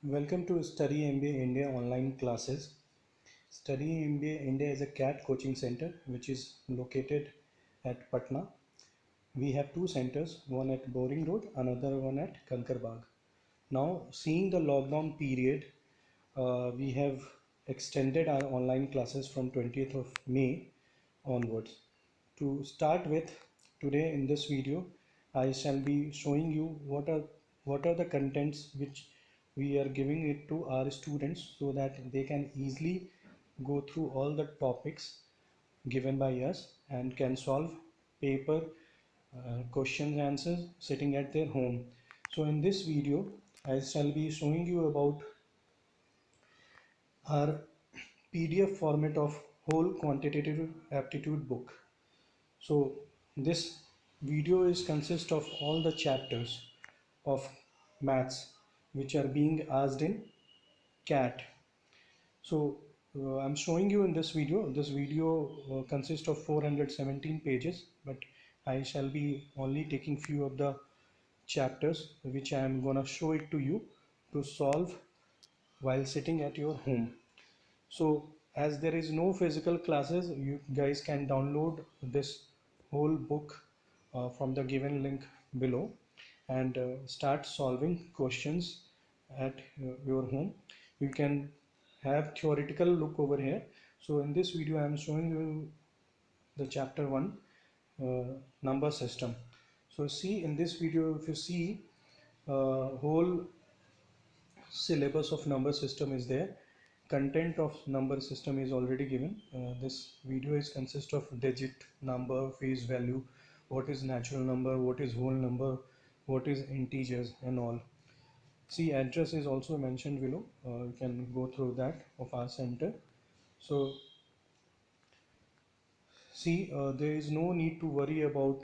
Welcome to Study MBA India online classes. Study MBA India is a CAT coaching center which is located at Patna. We have two centers, one at Boring Road, another one at Kankerbagh. Now, seeing the lockdown period, we have extended our online classes from 20th of May onwards. To start with, today in this video, I shall be showing you what are the contents which we are giving it to our students so that they can easily go through all the topics given by us and can solve paper questions and answers sitting at their home. So in this video, I shall be showing you about our PDF format of whole quantitative aptitude book. So this video is consist of all the chapters of maths which are being asked in CAT. So I'm showing you in this video. This video consists of 417 pages, but I shall be only taking few of the chapters which I am gonna show it to you to solve while sitting at your home. So as there is no physical classes, you guys can download this whole book from the given link below and start solving questions at your home. You can have theoretical look over here. So in this video I am showing you the chapter 1, number system. So see in this video, if you see whole syllabus of number system is there, content of number system is already given. This video is consist of digit, number, phase value, what is natural number, what is whole number, what is integers and all. See, address is also mentioned below. You can go through that of our center. So see, there is no need to worry about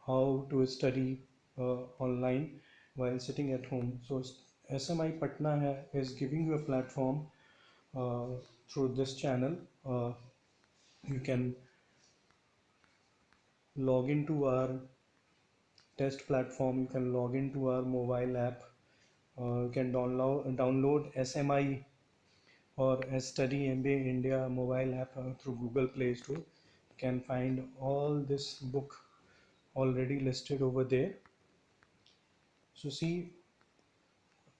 how to study online while sitting at home. So SMI Patna is giving you a platform uh, through this channel. You can log into our test platform. You can log into our mobile app. You can download SMI or Study MBA India mobile app through Google Play Store. You can find all this book already listed over there. So see,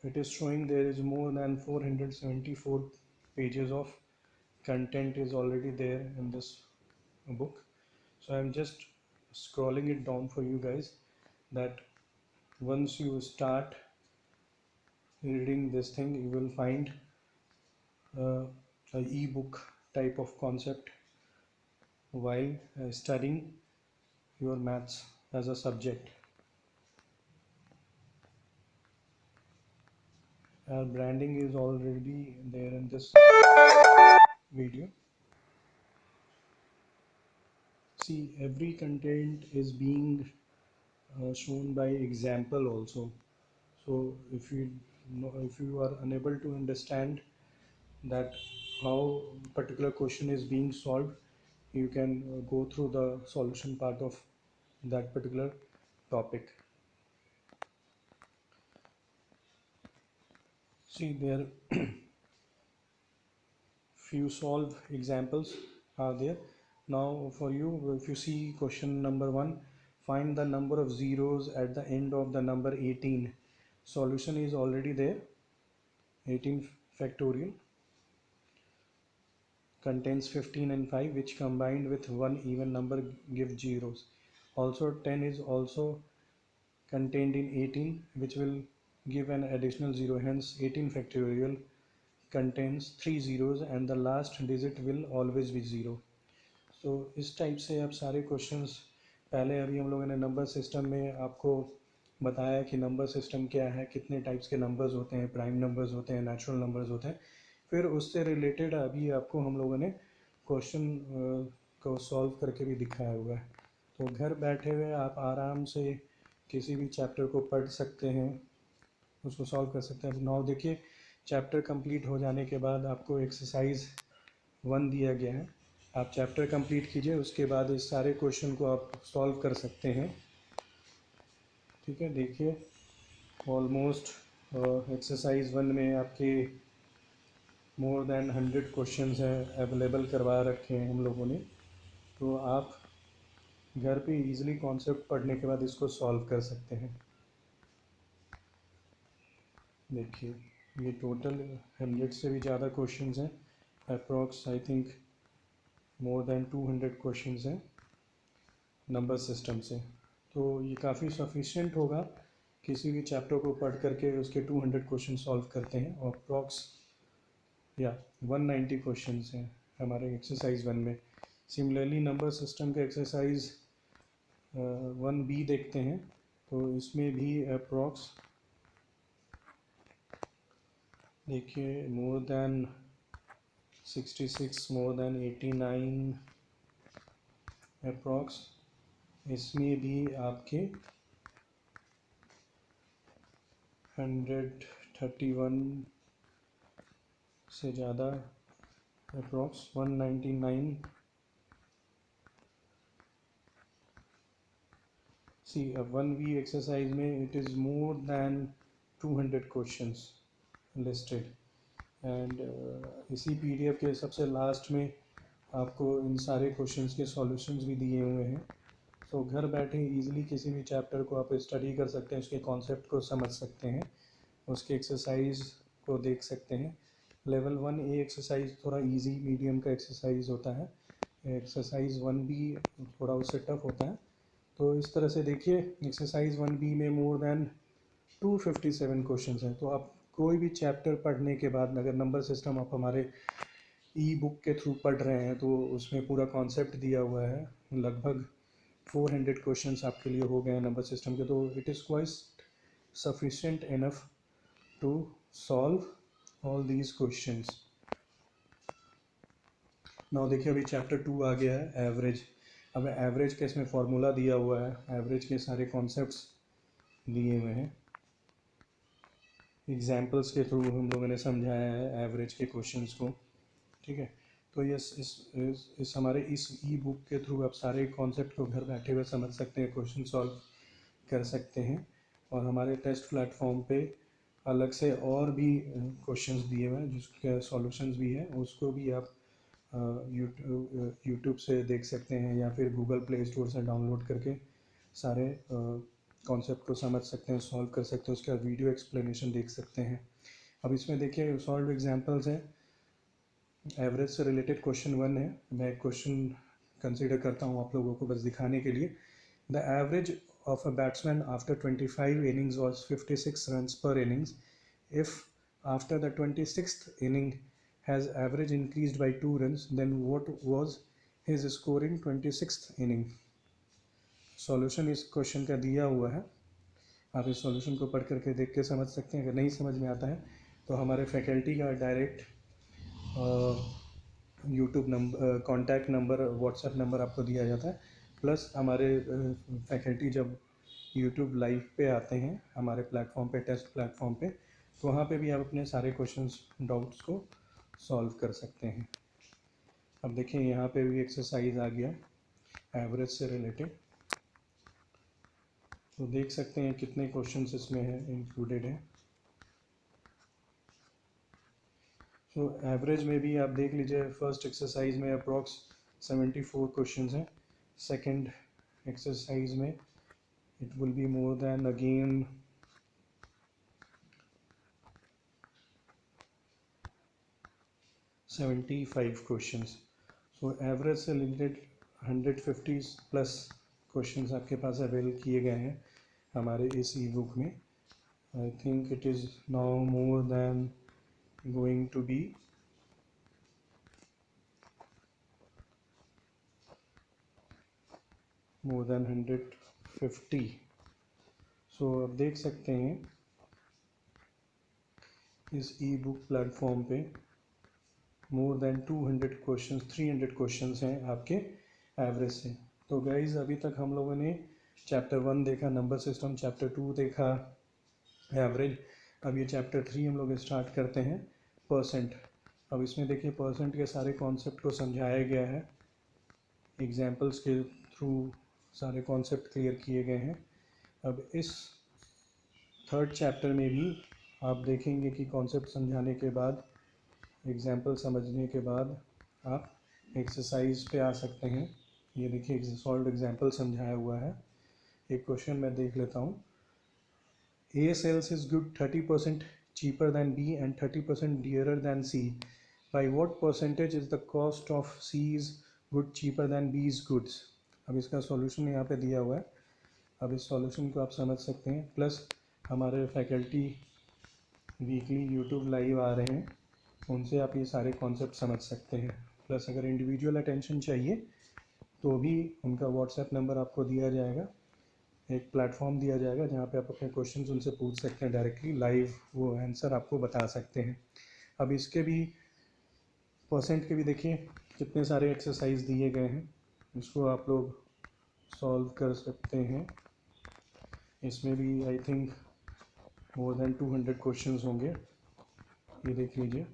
it is showing there is more than 474 pages of content is already there in this book. So I'm just scrolling it down for you guys, that once you start reading this thing you will find a e-book type of concept while studying your maths as a subject. Our branding is already there in this video. See, every content is being shown by example also. So if you are unable to understand that how particular question is being solved, you can go through the solution part of that particular topic. See, there few solve examples are there. Now for you, if you see question number 1, find the number of zeros at the end of the number 18. Solution is already there. 18 factorial contains 15 and 5, which combined with one even number give zeros. Also 10 is also contained in 18, which will give an additional 0. Hence 18 factorial contains 3 zeros and the last digit will always be 0. So इस type से आप सारे questions, पहले अभी हम लोगों ने number system में आपको बताया कि नंबर सिस्टम क्या है, कितने टाइप्स के नंबर्स होते हैं, प्राइम नंबर्स होते हैं, नेचुरल नंबर्स होते हैं. फिर उससे रिलेटेड अभी आपको हम लोगों ने क्वेश्चन को सॉल्व करके भी दिखाया हुआ है. तो घर बैठे हुए आप आराम से किसी भी चैप्टर को पढ़ सकते हैं, उसको सॉल्व कर सकते हैं. नाउ देखिए, चैप्टर कंप्लीट हो जाने के बाद आपको एक्सरसाइज 1 दिया गया है. आप चैप्टर कंप्लीट कीजिए, उसके बाद इस सारे क्वेश्चन को आप सॉल्व कर सकते हैं. ठीक है, देखिए ऑलमोस्ट और एक्सरसाइज 1 में आपके मोर देन 100 क्वेश्चंस हैं, अवेलेबल करवा रखे हैं हम लोगों ने। तो आप घर पे इजीली कॉन्सेप्ट पढ़ने के बाद इसको सॉल्व कर सकते हैं। देखिए, ये टोटल 100 से भी ज़्यादा क्वेश्चंस हैं, approx I think more than 200 questions हैं नंबर सिस्टम से। तो ये काफ़ी सफिशिएंट होगा, किसी भी चैप्टर को पढ़ करके उसके 200 क्वेश्चन सॉल्व करते हैं, और अप्रॉक्स या 190 क्वेश्चंस हैं हमारे एक्सरसाइज 1 में। सिमिलरली नंबर सिस्टम का एक्सरसाइज 1B देखते हैं, तो इसमें भी अप्रॉक्स देखिए more than 66, more than 89 approx. इसमें भी आपके 131 से ज़्यादा अप्रॉक्स 199। सी अब 1B एक्सरसाइज में it is more than 200 questions listed, and इसी PDF के सबसे लास्ट में आपको इन सारे क्वेश्चंस के सॉल्यूशंस भी दिए हुए हैं। तो घर बैठे इजीली किसी भी चैप्टर को आप स्टडी कर सकते हैं, उसके कॉन्सेप्ट को समझ सकते हैं, उसके एक्सरसाइज को देख सकते हैं। लेवल 1A एक्सरसाइज थोड़ा इजी मीडियम का एक्सरसाइज होता है, एक्सरसाइज 1B थोड़ा उससे टफ होता है। तो इस तरह से देखिए, एक्सरसाइज 1B में मोर देन 257 क्वेश्चंस हैं। तो आप कोई भी चैप्टर पढ़ने के बाद अगर नंबर सिस्टम आप हमारे बुक के थ्रू पढ़ रहे हैं, तो उसमें पूरा कॉन्सेप्ट दिया हुआ है, लगभग 400 क्वेश्चंस आपके लिए हो गए हैं नंबर सिस्टम के। तो it is quite sufficient enough to solve all these questions. Now देखिए, अभी चैप्टर 2 आ गया है, एवरेज। अब एवरेज का इसमें फॉर्मूला दिया हुआ है, एवरेज के सारे कॉन्सेप्ट्स दिए हुए हैं, एग्जाम्पल्स के थ्रू हम लोगों ने समझाया है एवरेज के क्वेश्चंस को। ठीक है, तो इस हमारे इस बुक के थ्रू आप सारे कॉन्सेप्ट को घर बैठे हुए समझ सकते हैं, क्वेश्चन सॉल्व कर सकते हैं। और हमारे टेस्ट प्लेटफॉर्म पे अलग से और भी क्वेश्चंस दिए हुए हैं जिसके सॉल्यूशंस भी हैं, उसको भी आप यूट्यूब से देख सकते हैं, या फिर गूगल प्ले स्टोर से डाउनलोड करके सारे कॉन्सेप्ट को समझ सकते हैं, सॉल्व कर सकते हैं, उसका वीडियो एक्सप्लेनेशन देख सकते हैं। अब इसमें देखिए सॉल्व एग्जांपल्स हैं। एवरेज से रिलेटेड क्वेश्चन 1 है, मैं एक क्वेश्चन कंसिडर करता हूँ आप लोगों को बस दिखाने के लिए। The average of a batsman after 25 innings was 56 run per innings. If after the 26th inning has average increased by 2 runs, then what was his scoring 26th inning. Solution इस क्वेश्चन का दिया हुआ है, आप इस सॉल्यूशन को पढ़ करके देख के समझ सकते हैं। अगर नहीं समझ में आता है तो हमारे फैकल्टी का direct YouTube number, contact number, WhatsApp number आपको दिया जाता है। प्लस हमारे फैकल्टी जब यूट्यूब लाइव पे आते हैं हमारे प्लेटफॉर्म पे, टेस्ट प्लेटफॉर्म पे, तो वहाँ पे भी आप अपने सारे क्वेश्चंस, डाउट्स को सॉल्व कर सकते हैं। अब देखिए, यहाँ पे भी एक्सरसाइज आ गया एवरेज से रिलेटेड, तो देख सकते हैं कितने क्वेश्चंस इसमें है इंक्लूडेड है। तो एवरेज में भी आप देख लीजिए, फर्स्ट एक्सरसाइज में अप्रॉक्स 74 क्वेश्चंस हैं, सेकंड एक्सरसाइज में it will be more then again 75 questions. So average से रिलेटेड 150 प्लस क्वेश्चंस आपके पास अवेल किए गए हैं हमारे इस ई बुक में। I think it is now more than going to be more than 150। So आप देख सकते हैं इस ई बुक प्लेटफॉर्म पे मोर देन 200 क्वेश्चंस, 300 क्वेश्चंस हैं आपके एवरेज से। तो गाइज, अभी तक हम लोगों ने चैप्टर 1 देखा नंबर सिस्टम, चैप्टर 2 देखा एवरेज, अब ये चैप्टर 3 हम लोग स्टार्ट करते हैं परसेंट। अब इसमें देखिए, परसेंट के सारे कॉन्सेप्ट को समझाया गया है, एग्जाम्पल्स के थ्रू सारे कॉन्सेप्ट क्लियर किए गए हैं। अब इस थर्ड चैप्टर में भी आप देखेंगे कि कॉन्सेप्ट समझाने के बाद, एग्जाम्पल समझने के बाद आप एक्सरसाइज पे आ सकते हैं। ये देखिए सॉल्व एग्जाम्पल समझाया हुआ है। एक क्वेश्चन मैं देख लेता हूँ। A sells his good 30% cheaper than B and 30% dearer than C. By what percentage is the cost of C's good cheaper than B's goods? अब इसका सॉल्यूशन यहाँ पे दिया हुआ है। अब इस सॉल्यूशन को आप समझ सकते हैं। प्लस हमारे फैकल्टी वीकली यूट्यूब लाइव आ रहे हैं, उनसे आप ये सारे कॉन्सेप्ट समझ सकते हैं। प्लस अगर इंडिविजुअल अटेंशन चाहिए तो भी उनका व्हाट्सएप नंबर आपको दिया जाएगा, एक प्लेटफॉर्म दिया जाएगा जहाँ पे आप अपने क्वेश्चंस उनसे पूछ सकते हैं डायरेक्टली लाइव, वो आंसर आपको बता सकते हैं। अब इसके भी परसेंट के भी देखिए कितने सारे एक्सरसाइज दिए गए हैं, इसको आप लोग सॉल्व कर सकते हैं। इसमें भी I think more than 200 questions होंगे। ये देख लीजिए,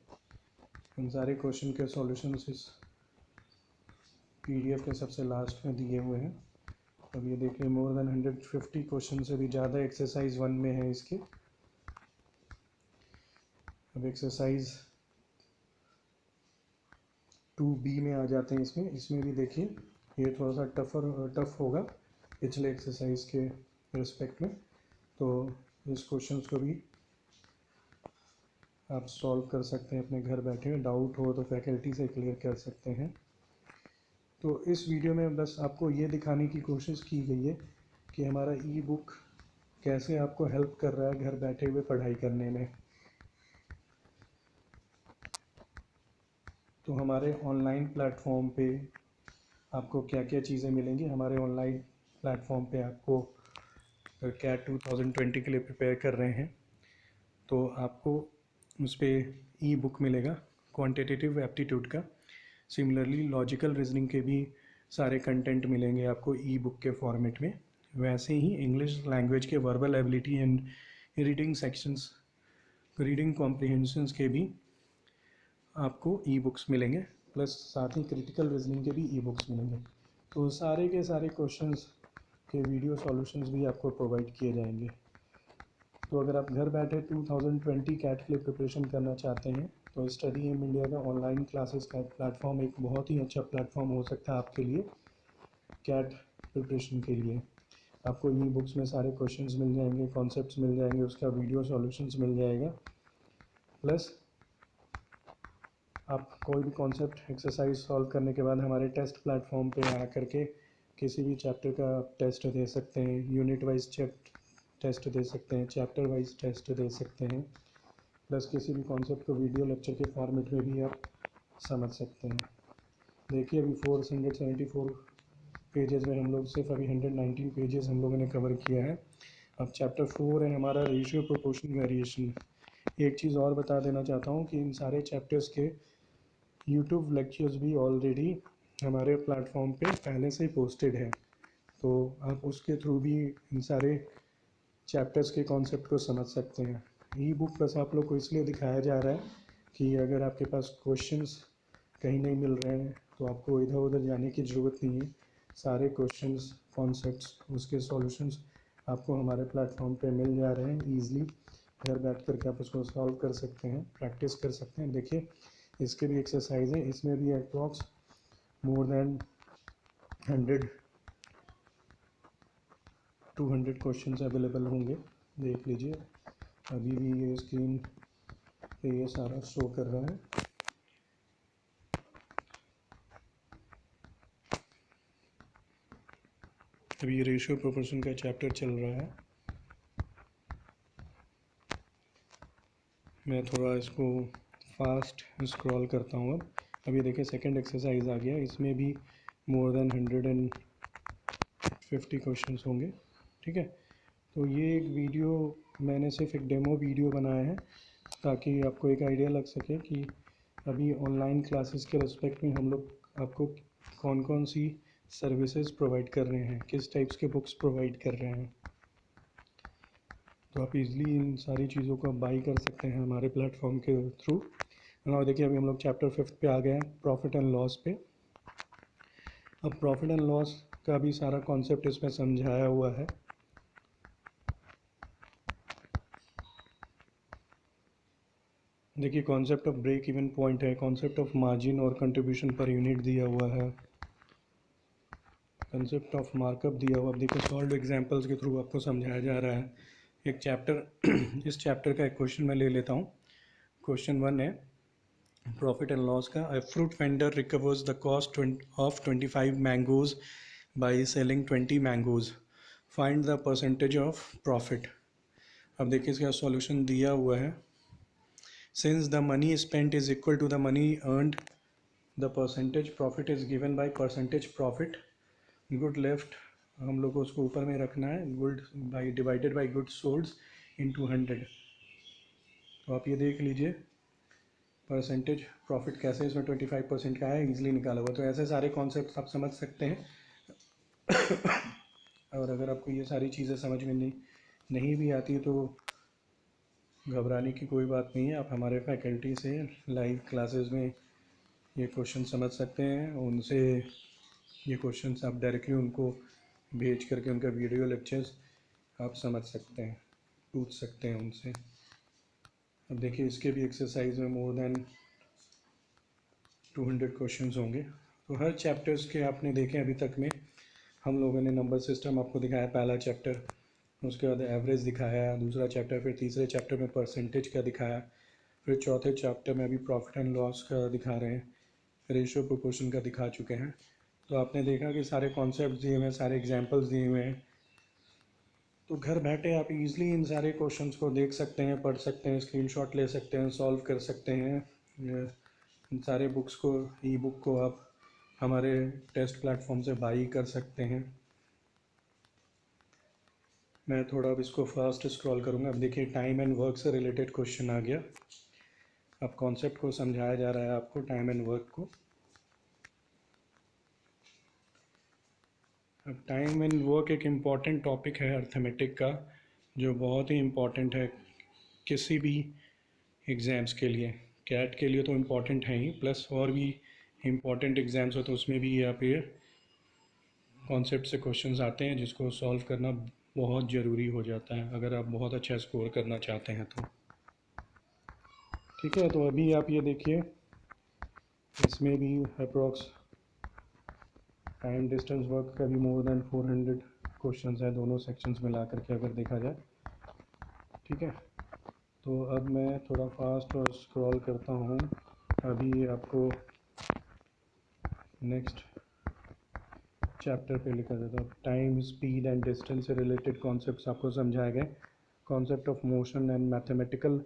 इन सारे क्वेश्चन के सॉल्यूशंस इस PDF के सबसे लास्ट में दिए हुए हैं। अब ये देखिए मोर देन 150 क्वेश्चन से भी ज़्यादा एक्सरसाइज 1 में है इसके। अब एक्सरसाइज 2B में आ जाते हैं। इसमें भी देखिए ये थोड़ा सा टफ होगा पिछले एक्सरसाइज के रिस्पेक्ट में, तो इस क्वेश्चन को भी आप सॉल्व कर सकते हैं अपने घर बैठे। डाउट हो तो फैकल्टी से क्लियर कर सकते हैं। तो इस वीडियो में बस आपको ये दिखाने की कोशिश की गई है कि हमारा ई बुक कैसे आपको हेल्प कर रहा है घर बैठे हुए पढ़ाई करने में। तो हमारे ऑनलाइन प्लेटफॉर्म पे आपको क्या क्या चीज़ें मिलेंगी। हमारे ऑनलाइन प्लेटफॉर्म पे आपको कैट 2020 के लिए प्रिपेयर कर रहे हैं, तो आपको उस पर ई बुक मिलेगा क्वांटिटेटिव एप्टीट्यूड का। सिमिलरली लॉजिकल रीजनिंग के भी सारे कंटेंट मिलेंगे आपको ई बुक के फॉर्मेट में। वैसे ही इंग्लिश लैंग्वेज के verbal ability and reading sections, reading comprehensions के भी आपको ई बुक्स मिलेंगे, प्लस साथ ही क्रिटिकल रीजनिंग के भी ई बुक्स मिलेंगे। तो सारे के सारे क्वेश्चंस के वीडियो सॉल्यूशंस भी आपको प्रोवाइड किए जाएंगे। तो अगर आप घर बैठे 2020 कैट के लिए प्रिपरेशन करना चाहते हैं तो स्टडी एम इंडिया का ऑनलाइन क्लासेस का प्लेटफॉर्म एक बहुत ही अच्छा प्लेटफॉर्म हो सकता है आपके लिए कैट प्रिपरेशन के लिए। आपको ई बुक्स में सारे क्वेश्चंस मिल जाएंगे, कॉन्सेप्ट्स मिल जाएंगे, उसका वीडियो सॉल्यूशंस मिल जाएगा। प्लस आप कोई भी कॉन्सेप्ट एक्सरसाइज सॉल्व करने के बाद हमारे टेस्ट प्लेटफॉर्म पे आ करके किसी भी चैप्टर का टेस्ट दे सकते हैं, यूनिट वाइज टेस्ट दे सकते हैं, चैप्टर वाइज टेस्ट दे सकते हैं। प्लस किसी भी कॉन्सेप्ट को वीडियो लेक्चर के फॉर्मेट में भी आप समझ सकते हैं। देखिए अभी 474 पेजेस में हम लोग सिर्फ अभी 119 पेजेस हम लोगों ने कवर किया है। अब चैप्टर 4 है हमारा रेशियो प्रोपोर्शन वेरिएशन। एक चीज़ और बता देना चाहता हूँ कि इन सारे चैप्टर्स के यूट्यूब लेक्चर्स भी ऑलरेडी हमारे प्लेटफॉर्म पे पहले से ही पोस्टेड है, तो आप उसके थ्रू भी इन सारे चैप्टर्स के कॉन्सेप्ट को समझ सकते हैं। ई बुक बस आप लोग को इसलिए दिखाया जा रहा है कि अगर आपके पास क्वेश्चंस कहीं नहीं मिल रहे हैं तो आपको इधर उधर जाने की ज़रूरत नहीं है। सारे क्वेश्चंस, कॉन्सेप्ट्स, उसके सॉल्यूशंस आपको हमारे प्लेटफॉर्म पे मिल जा रहे हैं। ईज़िली घर बैठ कर के आप उसको सॉल्व कर सकते हैं, प्रैक्टिस कर सकते हैं। देखिए इसके भी एक्सरसाइज है, इसमें भी approx more than 200 questions available होंगे। देख लीजिए अभी भी ये स्क्रीन पे ये सारा शो कर रहा है। अभी रेशियो प्रोपोर्शन का चैप्टर चल रहा है। मैं थोड़ा इसको फास्ट स्क्रॉल करता हूँ। अब अभी देखिए सेकंड एक्सरसाइज आ गया, इसमें भी मोर देन 150 क्वेश्चंस होंगे। ठीक है, तो ये एक वीडियो मैंने सिर्फ एक डेमो वीडियो बनाया है ताकि आपको एक आइडिया लग सके कि अभी ऑनलाइन क्लासेस के रिस्पेक्ट में हम लोग आपको कौन कौन सी सर्विसेज प्रोवाइड कर रहे हैं, किस टाइप्स के बुक्स प्रोवाइड कर रहे हैं। तो आप इजीली इन सारी चीज़ों को बाई कर सकते हैं हमारे प्लेटफॉर्म के थ्रू। और देखिए अभी हम लोग चैप्टर 5 पे आ गए हैं, प्रॉफिट एंड लॉस पे। अब प्रॉफिट एंड लॉस का भी सारा कॉन्सेप्ट इसमें समझाया हुआ है। देखिए concept of break even point है, कॉन्सेप्ट ऑफ मार्जिन और कंट्रीब्यूशन पर यूनिट दिया हुआ है, कंसेप्ट ऑफ मार्कअप दिया हुआ। अब देखिए सॉल्व एग्जांपल्स के थ्रू आपको समझाया जा रहा है एक चैप्टर इस चैप्टर का एक क्वेश्चन मैं ले लेता हूँ। क्वेश्चन 1 है प्रॉफिट एंड लॉस का। A fruit vendor recovers the cost of 25 mangoes by selling 20 mangoes. Find the percentage of profit. अब देखिए इसका सॉल्यूशन दिया हुआ है। Since the money spent is equal to the money earned, the percentage profit is given by percentage profit. Good left हम लोग को उसको ऊपर में रखना है, good by divided by good solds into 100। तो आप ये देख लीजिए परसेंटेज प्रॉफिट कैसे इसमें 25% का है, ईजिली निकाला हुआ। तो ऐसे सारे कॉन्सेप्ट आप समझ सकते हैं। और अगर आपको ये सारी चीज़ें समझ में नहीं भी आती तो घबराने की कोई बात नहीं है। आप हमारे फैकल्टी से लाइव क्लासेस में ये क्वेश्चन समझ सकते हैं, उनसे ये क्वेश्चंस आप डायरेक्टली उनको भेज करके उनका वीडियो लेक्चर्स आप समझ सकते हैं, पूछ सकते हैं उनसे। अब देखिए इसके भी एक्सरसाइज में मोर देन 200 क्वेश्चंस होंगे। तो हर चैप्टर्स के आपने देखे अभी तक में, हम लोगों ने नंबर सिस्टम आपको दिखाया पहला चैप्टर, उसके बाद एवरेज दिखाया दूसरा चैप्टर, फिर तीसरे चैप्टर में परसेंटेज का दिखाया, फिर चौथे चैप्टर में अभी प्रॉफिट एंड लॉस का दिखा रहे हैं, रेशियो प्रोपोर्शन का दिखा चुके हैं। तो आपने देखा कि सारे कॉन्सेप्ट दिए हुए हैं, सारे एग्जाम्पल्स दिए हुए हैं। तो घर बैठे आप इजीली इन सारे क्वेश्चंस को देख सकते हैं, पढ़ सकते हैं, स्क्रीनशॉट ले सकते हैं, सॉल्व कर सकते हैं। इन सारे बुक्स को, ई बुक को आप हमारे टेस्ट प्लेटफॉर्म से बाई कर सकते हैं। मैं थोड़ा अब इसको फास्ट स्क्रॉल करूँगा। अब देखिए टाइम एंड वर्क से रिलेटेड क्वेश्चन आ गया। अब कॉन्सेप्ट को समझाया जा रहा है आपको टाइम एंड वर्क को। अब टाइम एंड वर्क एक इम्पॉर्टेंट टॉपिक है अर्थमेटिक का, जो बहुत ही इम्पॉर्टेंट है किसी भी एग्ज़ाम्स के लिए। कैट के लिए तो इम्पॉर्टेंट है ही, प्लस और भी इम्पॉर्टेंट एग्ज़ाम्स हो तो उसमें भी आप ये कॉन्सेप्ट से क्वेश्चंस आते हैं जिसको सॉल्व करना बहुत ज़रूरी हो जाता है अगर आप बहुत अच्छा स्कोर करना चाहते हैं तो। ठीक है, तो अभी आप ये देखिए इसमें भी अप्रॉक्स टाइम डिस्टेंस वर्क का भी मोर देन 400 क्वेश्चंस है दोनों सेक्शंस मिला करके अगर देखा जाए। ठीक है, तो अब मैं थोड़ा फास्ट और स्क्रॉल करता हूँ। अभी आपको नेक्स्ट चैप्टर पे लिखा जाता है टाइम स्पीड एंड डिस्टेंस से रिलेटेड कॉन्सेप्ट्स आपको समझाए गए। Concept of motion and mathematical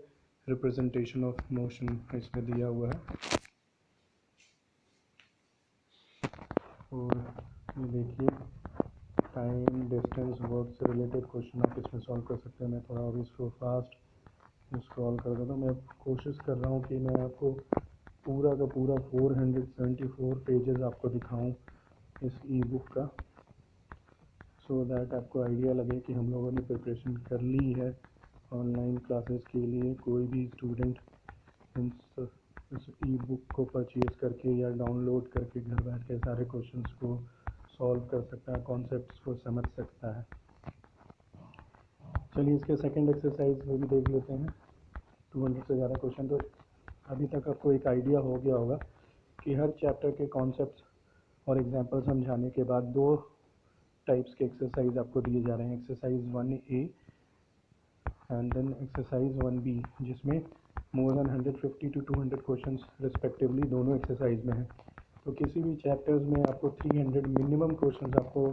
representation of motion इसमें दिया हुआ है। और ये देखिए टाइम डिस्टेंस वर्क से रिलेटेड क्वेश्चन आप इसमें सॉल्व कर सकते हैं। मैं थोड़ा अभी इसको फास्ट स्क्रॉल कर देता हूँ। मैं कोशिश कर रहा हूँ कि मैं आपको पूरा का पूरा 474 पेजेस आपको दिखाऊं इस ई बुक का, सो दैट आपको आइडिया लगे कि हम लोगों ने प्रिपरेशन कर ली है ऑनलाइन क्लासेस के लिए। कोई भी स्टूडेंट इस ई बुक को परचेज़ करके या डाउनलोड करके घर बैठ के सारे क्वेश्चंस को सॉल्व कर सकता है, कॉन्सेप्ट्स को समझ सकता है। चलिए इसके सेकंड एक्सरसाइज में भी देख लेते हैं। 200 से ज़्यादा क्वेश्चन। तो अभी तक आपको एक आइडिया हो गया होगा कि हर चैप्टर के कॉन्सेप्ट्स और एग्जाम्पल समझाने के बाद दो टाइप्स के एक्सरसाइज आपको दिए जा रहे हैं, exercise 1A and then exercise 1B, जिसमें मोर देन 150 to 200 क्वेश्चंस रिस्पेक्टिवली दोनों एक्सरसाइज में हैं। तो किसी भी चैप्टर्स में आपको 300 मिनिमम क्वेश्चंस आपको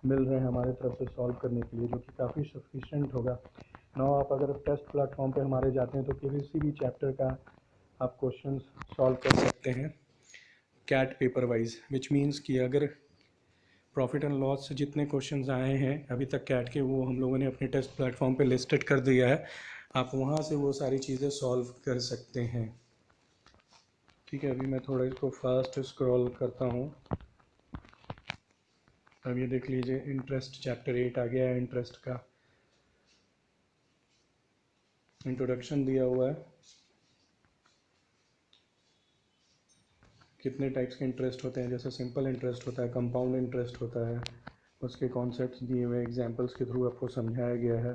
मिल रहे हैं हमारे तरफ से सॉल्व करने के लिए, जो कि काफ़ी सफिशेंट होगा। नाउ आप अगर टेस्ट प्लेटफॉर्म पे हमारे जाते हैं तो किसी भी चैप्टर का आप क्वेश्चंस सॉल्व कर सकते हैं CAT paper wise, which means कि अगर प्रॉफिट एंड लॉस से जितने क्वेश्चंस आए हैं अभी तक कैट के, वो हम लोगों ने अपने टेस्ट प्लेटफॉर्म पे लिस्टेड कर दिया है। आप वहाँ से वो सारी चीज़ें सॉल्व कर सकते हैं। ठीक है, अभी मैं थोड़ा इसको फास्ट स्क्रॉल करता हूँ। अब ये देख लीजिए इंटरेस्ट चैप्टर 8 आ गया है। इंटरेस्ट का इंट्रोडक्शन दिया हुआ है, कितने टाइप्स के इंटरेस्ट होते हैं, जैसे सिंपल इंटरेस्ट होता है, कंपाउंड इंटरेस्ट होता है, उसके कॉन्सेप्ट्स दिए हुए एग्जांपल्स के थ्रू आपको समझाया गया है।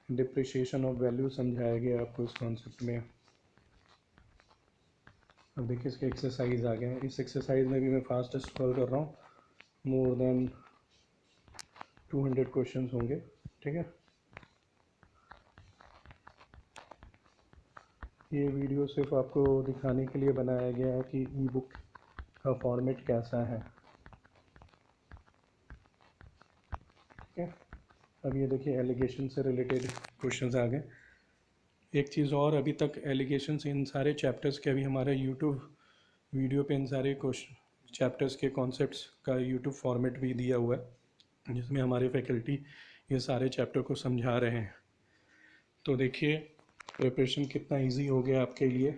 डिप्रिशिएशन ऑफ वैल्यू समझाया गया आपको इस कॉन्सेप्ट में। अब देखिए इसके एक्सरसाइज आ गए हैं। इस एक्सरसाइज में भी मैं फास्ट स्क्रॉल कर रहा हूँ, मोर देन 200 क्वेश्चंस होंगे, ठीक है। ये वीडियो सिर्फ आपको दिखाने के लिए बनाया गया है कि ई बुक का फॉर्मेट कैसा है, ठीक है। अब ये देखिए एलिगेशन से रिलेटेड क्वेश्चंस आ गए। एक चीज़ और, अभी तक एलिगेशंस इन सारे चैप्टर्स के अभी हमारे यूट्यूब वीडियो पे इन सारे क्वेश्चन चैप्टर्स के कॉन्सेप्ट्स का यूट्यूब फॉर्मेट भी दिया हुआ है, जिसमें हमारे फैकल्टी ये सारे चैप्टर को समझा रहे हैं। तो देखिए प्रिपरेशन कितना इजी हो गया आपके लिए।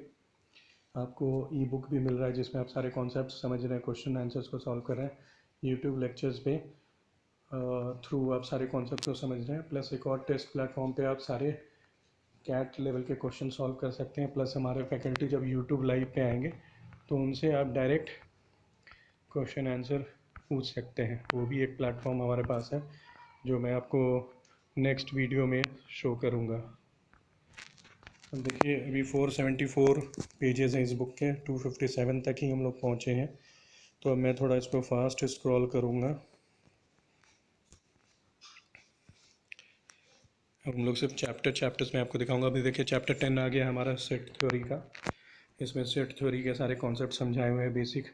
आपको ई बुक भी मिल रहा है जिसमें आप सारे कॉन्सेप्ट समझ रहे हैं, क्वेश्चन आंसर्स को सॉल्व कर रहे हैं। यूट्यूब लेक्चर्स पे थ्रू आप सारे कॉन्सेप्ट को समझ रहे हैं, प्लस एक और टेस्ट प्लेटफॉर्म पे आप सारे कैट लेवल के क्वेश्चन सॉल्व कर सकते हैं। प्लस हमारे फैकल्टी जब यूट्यूब लाइव पे आएंगे तो उनसे आप डायरेक्ट क्वेश्चन आंसर पूछ सकते हैं। वो भी एक प्लेटफॉर्म हमारे पास है जो मैं आपको नेक्स्ट वीडियो में शो करूँगा। अब देखिए अभी 474 पेजेस हैं इस बुक के, 257 तक ही हम लोग पहुँचे हैं। तो अब मैं थोड़ा इसको फास्ट स्क्रॉल करूँगा। अब हम लोग सिर्फ चैप्टर्स में आपको दिखाऊंगा। अभी देखिए चैप्टर 10 आ गया हमारा सेट थ्योरी का। इसमें सेट थ्योरी के सारे कॉन्सेप्ट समझाए हुए हैं, बेसिक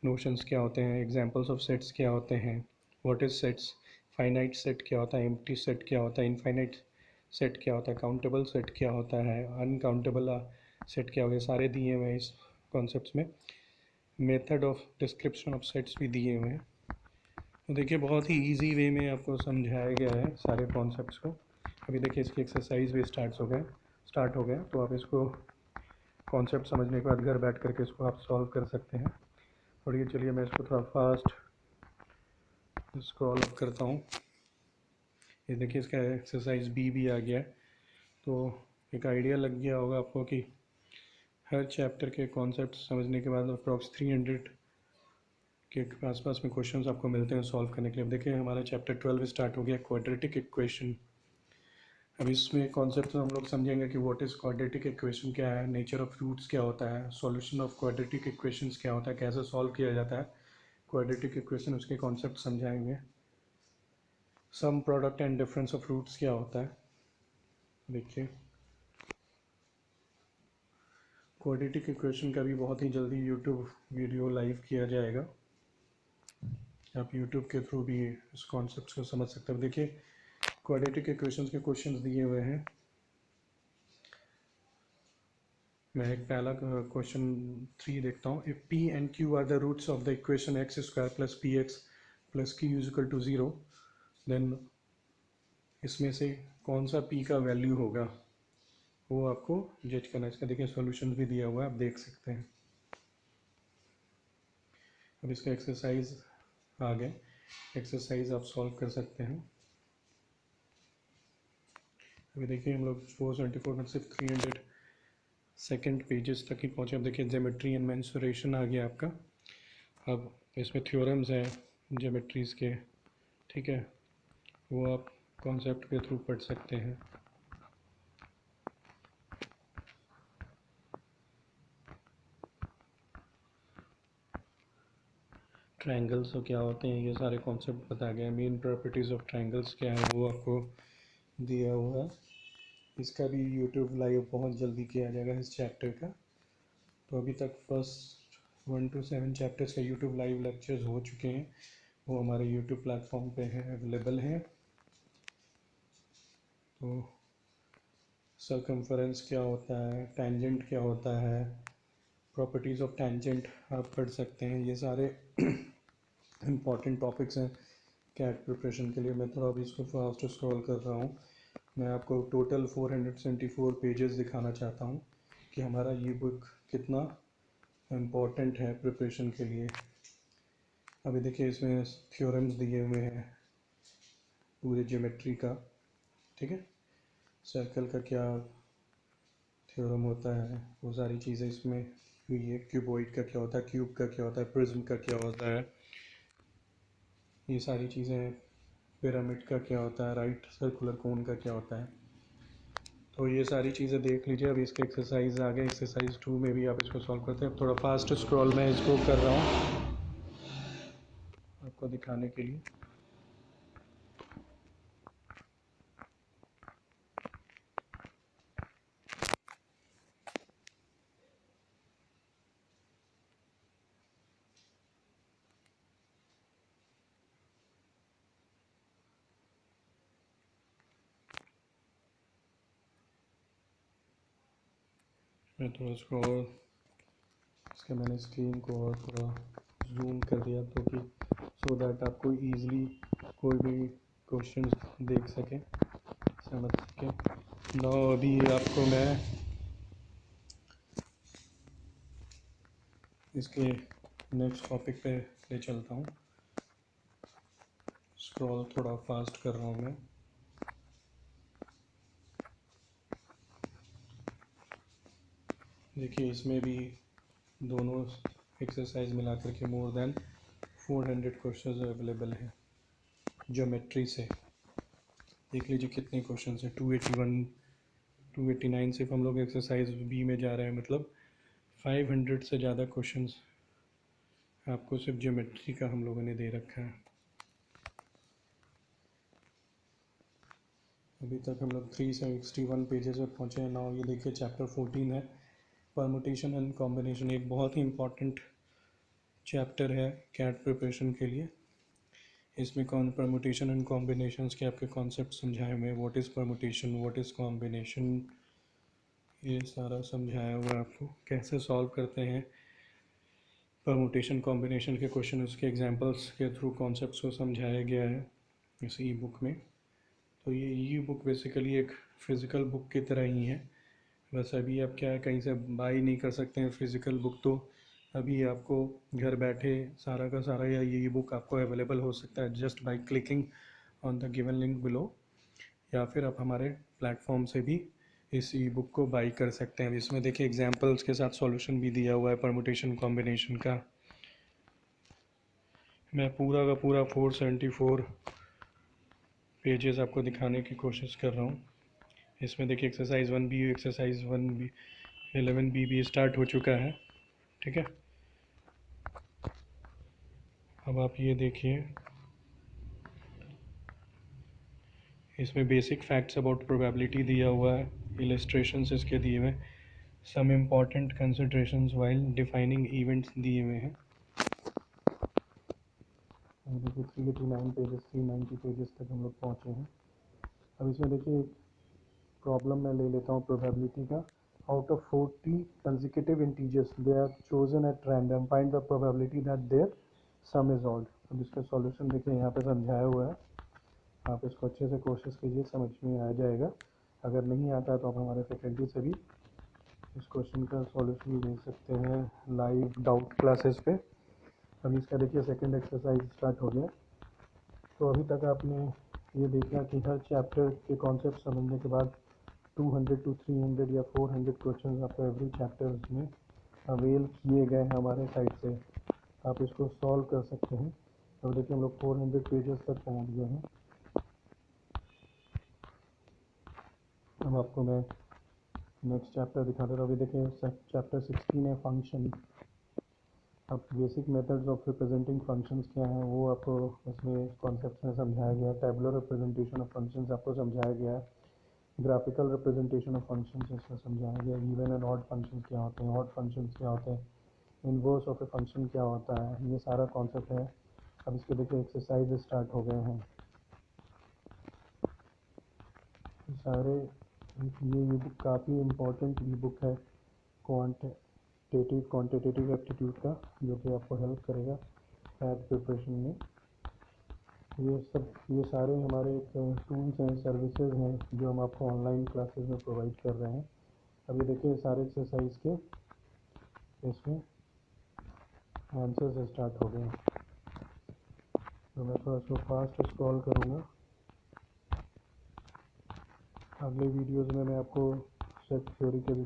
नोशंस क्या होते हैं, एग्जांपल्स ऑफ सेट्स क्या होते हैं, what is sets, finite set क्या होता है, एम्प्टी सेट क्या होता है, इनफाइनाइट सेट क्या होता है, काउंटेबल सेट क्या होता है, अनकाउंटेबल सेट क्या होता है, सारे दिए हुए हैं इस कॉन्सेप्ट्स में। Method of description of sets भी दिए हुए हैं। तो देखिए बहुत ही ईजी वे में आपको समझाया गया है सारे कॉन्सेप्ट्स को। अभी देखिए इसकी एक्सरसाइज भी स्टार्ट हो गए, तो आप इसको कॉन्सेप्ट समझने के बाद घर बैठ करके इसको आप सॉल्व कर सकते हैं। और ये चलिए मैं इसको थोड़ा फास्ट स्क्रॉल अप करता हूँ। ये देखिए इसका एक्सरसाइज बी भी आ गया है। तो एक आइडिया लग गया होगा आपको कि हर चैप्टर के कॉन्सेप्ट समझने के बाद अप्रॉक्स 300 के आसपास में क्वेश्चंस आपको मिलते हैं सॉल्व करने के लिए। अब देखिए हमारा चैप्टर 12 स्टार्ट हो गया, क्वाड्रेटिक इक्वेशन। अब इसमें कॉन्सेप्ट हम लोग समझेंगे कि व्हाट इज़ क्वाड्रेटिक इक्वेशन क्या है, नेचर ऑफ रूट्स क्या होता है, सॉल्यूशन ऑफ क्वाड्रेटिक इक्वेशंस क्या होता है, कैसे सॉल्व किया जाता है क्वाड्रेटिक इक्वेशन, उसके कॉन्सेप्ट समझाएंगे। Sum product and difference of roots क्या होता है। देखिए क्वाड्रेटिक इक्वेशन का भी बहुत ही जल्दी यूट्यूब वीडियो लाइव किया जाएगा, आप यूट्यूब के थ्रू भी इस कॉन्सेप्ट को समझ सकते हैं। देखिए क्वाड्रेटिक इक्वेशंस के क्वेश्चंस दिए हुए हैं। मैं एक पहला क्वेश्चन 3 देखता हूँ। If P and Q are the roots of the equation X square plus P X plus Q is equal to 0, then इसमें से कौन सा पी का वैल्यू होगा वो आपको जज करना है। इसका देखिए सॉल्यूशन भी दिया हुआ है, आप देख सकते हैं। अब इसका एक्सरसाइज आ गए, एक्सरसाइज आप सॉल्व कर सकते हैं। अभी देखिए हम लोग 474 में सिर्फ 300 सेकेंड पेजेस तक ही पहुँचे। अब देखिए ज्योमेट्री एंड मेंसुरेशन आ गया आपका। अब इसमें थ्योरम्स हैं ज्योमेट्रीज़ के, ठीक है, वो आप कॉन्सेप्ट के थ्रू पढ़ सकते हैं। ट्रायंगल्स तो क्या होते हैं ये सारे कॉन्सेप्ट बता गए। मेन प्रॉपर्टीज़ ऑफ ट्रायंगल्स क्या है वो आपको दिया हुआ है। इसका भी यूट्यूब लाइव बहुत जल्दी किया जाएगा इस चैप्टर का। तो अभी तक फर्स्ट 1 to 7 चैप्टर्स का यूट्यूब लाइव लेक्चर्स हो चुके हैं, वो हमारे यूट्यूब प्लेटफॉर्म पे है, अवेलेबल हैं। तो सर्कमफरेंस क्या होता है, टेंजेंट क्या होता है, प्रॉपर्टीज़ ऑफ टेंजेंट आप पढ़ सकते हैं। ये सारे इम्पॉर्टेंट टॉपिक्स हैं कैट प्रिपरेशन के लिए। मैं थोड़ा अभी इसको फास्ट स्क्रॉल कर रहा हूँ। मैं आपको टोटल 474 पेजेस दिखाना चाहता हूँ कि हमारा ये बुक कितना इम्पोर्टेंट है प्रिपरेशन के लिए। अभी देखिए इसमें थ्योरम्स दिए हुए हैं पूरे ज्योमेट्री का, ठीक है। सर्कल का क्या थ्योरम होता है, वो सारी चीज़ें इसमें हुई है। क्यूबॉइड का क्या होता है, क्यूब का क्या होता है, प्रिज्म का क्या होता है, ये सारी चीज़ें। पिरामिड का क्या होता है, राइट सर्कुलर कोन का क्या होता है। तो ये सारी चीज़ें देख लीजिए। अब इसके एक्सरसाइज आ गए, एक्सरसाइज 2 में भी आप इसको सॉल्व करते हैं। अब थोड़ा फास्ट स्क्रॉल मैं इसको कर रहा हूँ आपको दिखाने के लिए। मैं थोड़ा स्क्रॉल, इसके मैंने स्क्रीन को और थोड़ा जूम कर दिया तो कि सो दैट आपको ईज़िली कोई भी क्वेश्चन देख सकें, समझ सकें। नाउ अभी आपको मैं इसके नेक्स्ट टॉपिक पे ले चलता हूँ। स्क्रॉल थोड़ा फास्ट कर रहा हूँ मैं। देखिए इसमें भी दोनों एक्सरसाइज मिला करके मोर देन 400 क्वेश्चंस अवेलेबल हैं ज्योमेट्री से। देख लीजिए कितने क्वेश्चंस हैं। 281 289 सिर्फ हम लोग एक्सरसाइज बी में जा रहे हैं, मतलब 500 से ज़्यादा क्वेश्चंस आपको सिर्फ ज्योमेट्री का हम लोगों ने दे रखा है। अभी तक हम लोग 361 पेजेस पर पहुँचे हैं। नाउ ये देखिए चैप्टर 14 है परमुटेशन एंड कॉम्बिनेशन। एक बहुत ही इम्पॉर्टेंट चैप्टर है कैट प्रिपरेशन के लिए। इसमें परमुटेशन एंड कॉम्बिनेशंस के आपके कॉन्सेप्ट समझाए हुए हैं। What is permutation, what is combination, ये सारा समझाया हुआ है आपको। कैसे सॉल्व करते हैं परमुटेशन कॉम्बिनेशन के क्वेश्चन, उसके एग्जांपल्स के थ्रू कॉन्सेप्ट्स को समझाया गया है इस ई बुक में। तो ये ई बुक बेसिकली एक फ़िज़िकल बुक की तरह ही है। बस अभी आप क्या है, कहीं से बाई नहीं कर सकते हैं फ़िज़िकल बुक, तो अभी आपको घर बैठे सारा का सारा या ये ई बुक आपको अवेलेबल हो सकता है just by clicking on the given link below, या फिर आप हमारे प्लेटफॉर्म से भी इस ई बुक को बाई कर सकते हैं। इसमें देखिए एग्जांपल्स के साथ सॉल्यूशन भी दिया हुआ है परमुटेशन कॉम्बिनेशन का। मैं पूरा का पूरा 474 पेजेस आपको दिखाने की कोशिश कर रहा हूँ। इसमें देखिए exercise 1B, exercise 1B 11B भी स्टार्ट हो चुका है, ठीक है। अब आप ये देखिए, इसमें बेसिक फैक्ट्स अबाउट प्रोबेबिलिटी दिया हुआ है, इलस्ट्रेशंस इसके दिए हुए, some important considerations while defining events दिए हुए हैं। देखिए 389 पेजेस 390 पेजेस तक हम लोग पहुँचे हैं। अब इसमें देखिए प्रॉब्लम मैं ले लेता हूँ प्रोबेबिलिटी का। Out of 40 consecutive integers they are chosen at random, find the probability that their sum is odd। अब इसका सॉल्यूशन देखिए यहाँ पे समझाया हुआ है, आप इसको अच्छे से कोशिश कीजिए, समझ में आ जाएगा। अगर नहीं आता है तो आप हमारे फैकल्टी से भी इस क्वेश्चन का सॉल्यूशन ले सकते हैं लाइव डाउट क्लासेस पे। अभी इसका देखिए सेकंड एक्सरसाइज स्टार्ट हो गया। तो अभी तक आपने ये देखा कि हर चैप्टर के कॉन्सेप्ट समझने के बाद 200 to 300 या 400 क्वेश्चन आपको एवरी चैप्टर्स में अवेल किए गए हैं हमारे साइड से। आप इसको सॉल्व कर सकते हैं। अब देखिए हम लोग 400 पेजेस तक पहुंच गए हैं। अब आपको मैं नेक्स्ट चैप्टर दिखा दे रहा हूँ। अभी देखिए चैप्टर 16 है फंक्शन। अब basic methods of representing functions क्या हैं वो आपको इसमें कॉन्सेप्ट में समझाया गया है। टेबुलर रिप्रेजेंटेशन ऑफ फंक्शंस आपको समझाया गया है। ग्राफिकल रिप्रेजेंटेशन ऑफ फंक्शंस इसमें समझाया गया। इवन एंड ऑड फंक्शंस क्या होते हैं, ऑड फंक्शंस क्या होते हैं, इनवर्स ऑफ ए फंक्शन क्या होता है, ये सारा कॉन्सेप्ट है। अब इसके देखिए एक्सरसाइज स्टार्ट हो गए हैं सारे। ये बुक काफ़ी इम्पोर्टेंट ई बुक है क्वांटिटेटिव एप्टीट्यूड का, जो कि आपको हेल्प करेगा मैथ प्रिपरेशन में। ये सारे हमारे टूल्स हैं, सर्विसेज हैं जो हम आपको ऑनलाइन क्लासेस में प्रोवाइड कर रहे हैं। अभी देखिए सारे एक्सरसाइज के इसमें आंसर्स स्टार्ट हो गए हैं। तो मैं थोड़ा सा फास्ट स्क्रॉल करूँगा। अगले वीडियोज़ में मैं आपको सेट थ्योरी के भी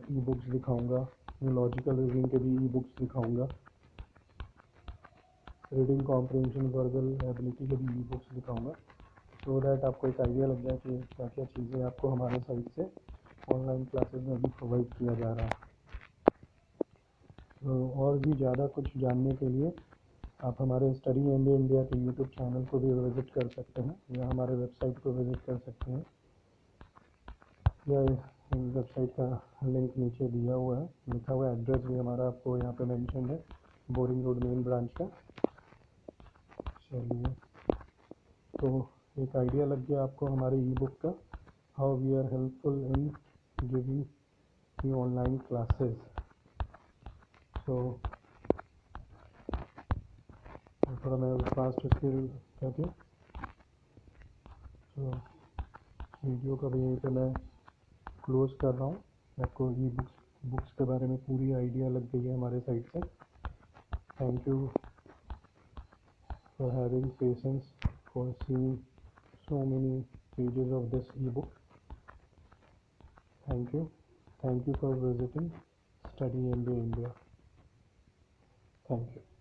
ई बुक्स दिखाऊँगा, लॉजिकल रीजनिंग के भी ई बुक्स दिखाऊँगा, रीडिंग कॉम्प्रिहेंशन वर्बल एबिलिटी के भी ई बुक्स दिखाऊँगा। सो दैट आपको एक आइडिया लग जाए कि क्या क्या चीज़ें आपको हमारे साइट से ऑनलाइन क्लासेस में भी प्रोवाइड किया जा रहा है। तो और भी ज़्यादा कुछ जानने के लिए आप हमारे स्टडी एमबीए इंडिया के यूट्यूब चैनल को भी विज़िट कर सकते हैं या हमारे वेबसाइट को विज़िट कर सकते हैं, या वेबसाइट का लिंक नीचे दिया हुआ है, लिखा हुआ एड्रेस भी हमारा आपको यहाँ पे मेंशन है, बोरिंग रोड मेन ब्रांच का। चलिए, तो एक आइडिया लग गया आपको हमारी ई बुक का, how we are helpful in giving you online classes. तो थोड़ा मैं फास्ट स्पीड करके तो वीडियो का भी यहीं पे मैं क्लोज कर रहा हूँ। आपको ई बुक्स के बारे में पूरी आइडिया लग गई है हमारे साइट से। Thank you for having patience for seeing so many pages of this ebook. Thank you for visiting Study MBA India. Thank you.